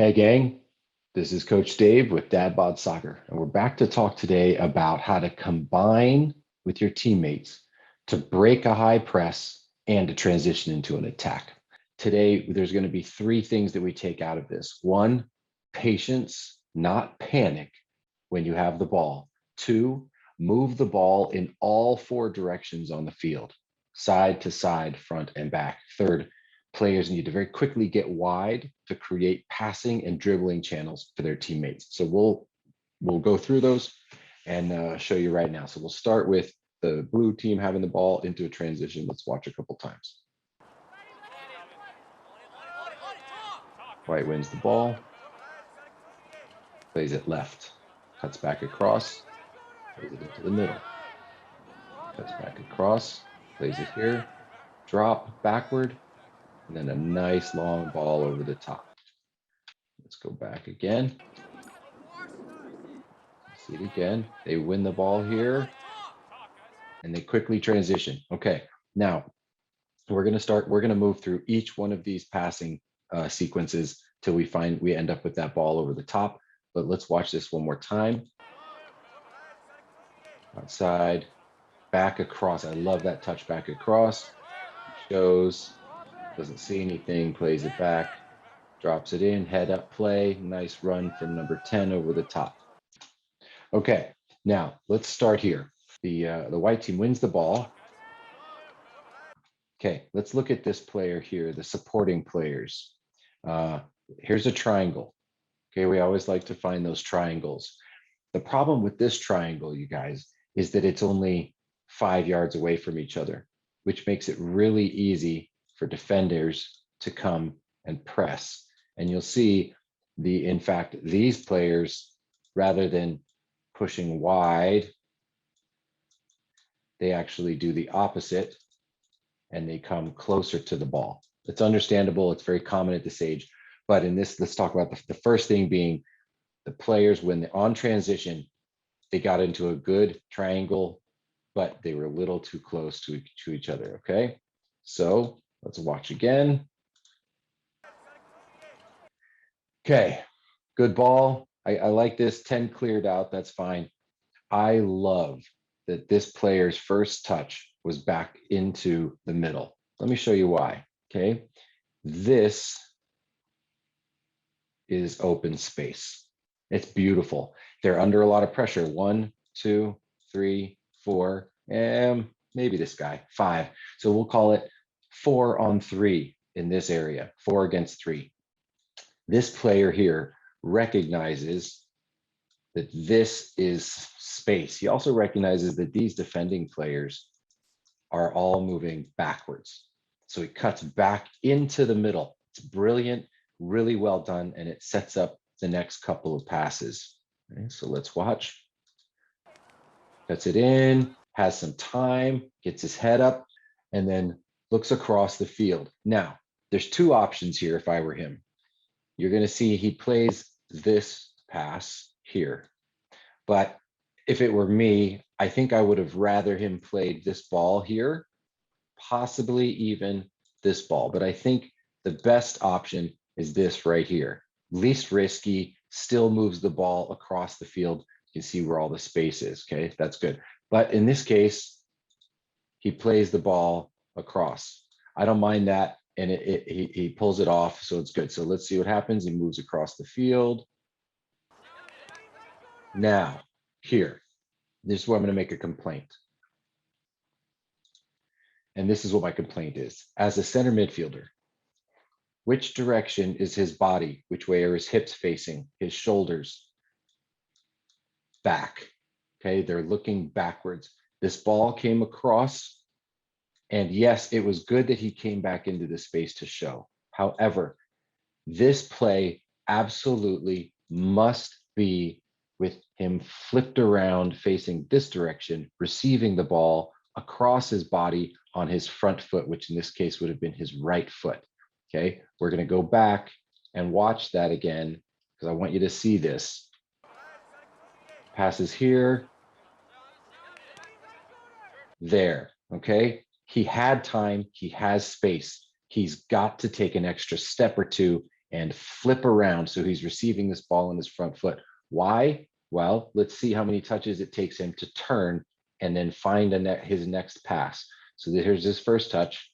Hey gang, this is Coach Dave with Dad Bod Soccer, and we're back to talk today about how to combine with your teammates to break a high press and to transition into an attack. Today, there's going to be three things that we take out of this. One, patience, not panic when you have the ball. Two, move the ball in all four directions on the field, side to side, front and back. Third, players need to very quickly get wide to create passing and dribbling channels for their teammates. So we'll go through those and show you right now. So we'll start with the blue team having the ball into a transition. Let's watch a couple times. White wins the ball, plays it left, cuts back across, plays it into the middle, cuts back across, plays it here, drop backward, and then a nice long ball over the top. Let's go back again. See it again. They win the ball here and they quickly transition. Okay, now we're going to move through each one of these passing sequences till we end up with that ball over the top. But let's watch this one more time. Outside, back across. I love that touch back across. Shows, doesn't see anything, plays it back, drops it in, head up play. Nice run from number 10 over the top. Okay, now let's start here. The white team wins the ball. Okay, let's look at this player here, the supporting players. Here's a triangle. Okay, we always like to find those triangles. The problem with this triangle, you guys, is that it's only 5 yards away from each other, which makes it really easy for defenders to come and press. And you'll see in fact, these players, rather than pushing wide, they actually do the opposite and they come closer to the ball. It's understandable. It's very common at this age. But in this, let's talk about the first thing being the players, when they're on transition, they got into a good triangle, but they were a little too close to each other. Okay, so let's watch again. Okay, good ball. I like this 10 cleared out. That's fine. I love that this player's first touch was back into the middle. Let me show you why. Okay, this is open space. It's beautiful. They're under a lot of pressure. 1, 2, 3, 4, and maybe this guy, 5. So we'll call it 4 on 3 in this area, 4 against 3. This player here recognizes that this is space. He also recognizes that these defending players are all moving backwards. So he cuts back into the middle. It's brilliant, really well done, and it sets up the next couple of passes. Okay, so let's watch. Cuts it in, has some time, gets his head up, and then looks across the field. Now, there's two options here if I were him. You're going to see he plays this pass here. But if it were me, I think I would have rather him played this ball here, possibly even this ball. But I think the best option is this right here. Least risky, still moves the ball across the field. You can see where all the space is. Okay, that's good. But in this case, he plays the ball across. I don't mind that. And he pulls it off, so it's good. So let's see what happens. He moves across the field. Now, here, this is where I'm going to make a complaint. And this is what my complaint is. As a center midfielder, which direction is his body? Which way are his hips facing? His shoulders? Back. Okay, they're looking backwards. This ball came across. And yes, it was good that he came back into the space to show. However, this play absolutely must be with him flipped around facing this direction, receiving the ball across his body on his front foot, which in this case would have been his right foot. Okay, we're going to go back and watch that again because I want you to see this. Passes here, there, okay? He had time, he has space. He's got to take an extra step or two and flip around. So he's receiving this ball on his front foot. Why? Well, let's see how many touches it takes him to turn and then find his next pass. So here's his first touch,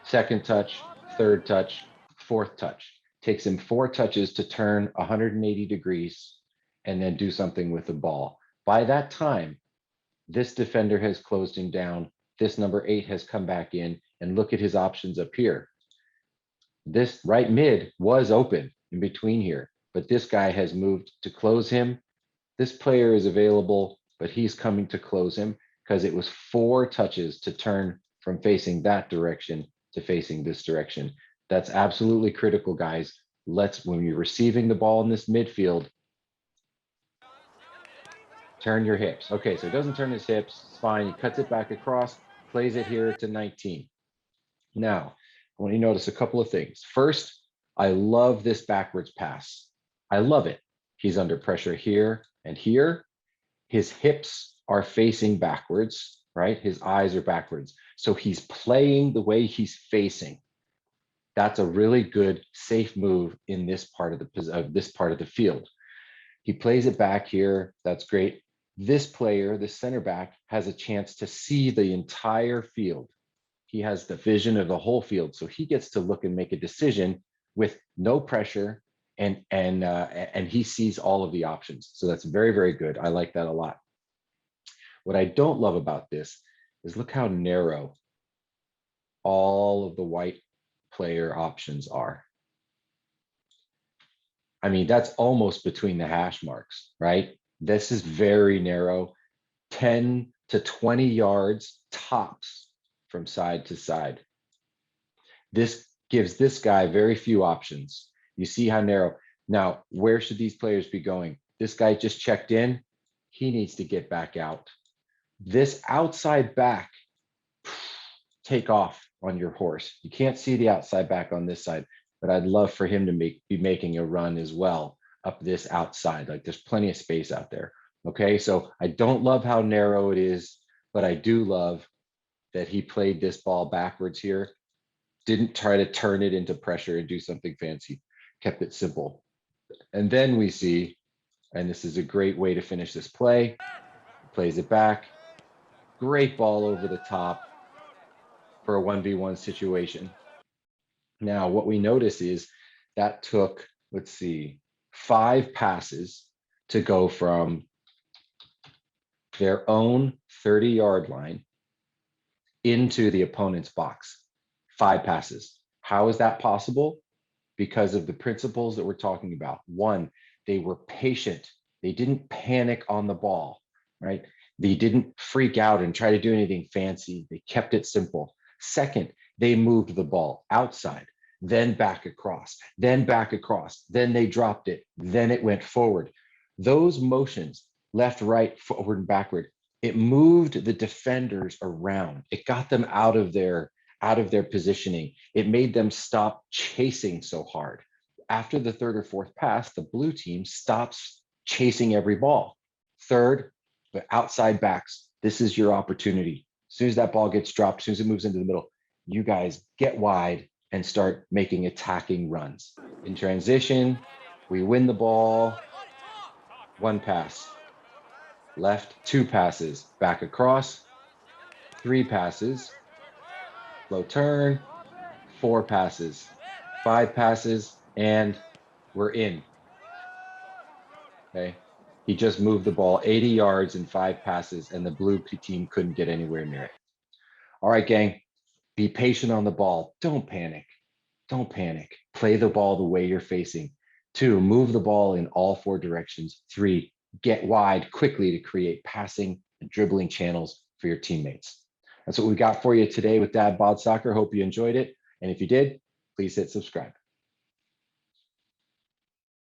second touch, third touch, fourth touch. Takes him 4 touches to turn 180 degrees and then do something with the ball. By that time, this defender has closed him down. This number 8 has come back in, and look at his options up here. This right mid was open in between here, but this guy has moved to close him. This player is available, but he's coming to close him because it was 4 touches to turn from facing that direction to facing this direction. That's absolutely critical, guys. When you're receiving the ball in this midfield, turn your hips. Okay, so it doesn't turn his hips. It's fine. He cuts it back across, plays it here to 19. Now, I want you to notice a couple of things. First, I love this backwards pass. I love it. He's under pressure here and here. His hips are facing backwards, right? His eyes are backwards. So he's playing the way he's facing. That's a really good, safe move in this part of the field. He plays it back here. That's great. This player, the center back, has a chance to see the entire field. He has the vision of the whole field, so he gets to look and make a decision with no pressure, and he sees all of the options. So that's very, very good. I like that a lot. What I don't love about this is look how narrow all of the white player options are. I mean, that's almost between the hash marks, right? This is very narrow, 10 to 20 yards tops from side to side. This gives this guy very few options. You see how narrow. Now, where should these players be going? This guy just checked in. He needs to get back out. This outside back, take off on your horse. You can't see the outside back on this side, but I'd love for him to be making a run as well up this outside. Like there's plenty of space out there. Okay, so I don't love how narrow it is, but I do love that he played this ball backwards here. Didn't try to turn it into pressure and do something fancy. Kept it simple. And then we see, and this is a great way to finish this play, plays it back. Great ball over the top for a 1v1 situation. Now, what we notice is that took, let's see, 5 passes to go from their own 30-yard line into the opponent's box. 5 passes. How is that possible? Because of the principles that we're talking about. 1, they were patient. They didn't panic on the ball, right? They didn't freak out and try to do anything fancy. They kept it simple. Second, they moved the ball outside, then back across, then back across, then they dropped it, then it went forward. Those motions, left, right, forward, and backward, it moved the defenders around. It got them out of their positioning. It made them stop chasing so hard. After the 3rd or 4th pass, the blue team stops chasing every ball. 3rd, the outside backs, this is your opportunity. As soon as that ball gets dropped, as soon as it moves into the middle, you guys get wide and start making attacking runs. In transition, we win the ball. 1 pass. Left, 2 passes. Back across. 3 passes. Slow turn. 4 passes. 5 passes, and we're in. Okay. He just moved the ball 80 yards in 5 passes, and the blue team couldn't get anywhere near it. All right, gang. Be patient on the ball. Don't panic. Don't panic. Play the ball the way you're facing. 2, move the ball in all 4 directions. 3, get wide quickly to create passing and dribbling channels for your teammates. That's what we got for you today with Dad Bod Soccer. Hope you enjoyed it. And if you did, please hit subscribe.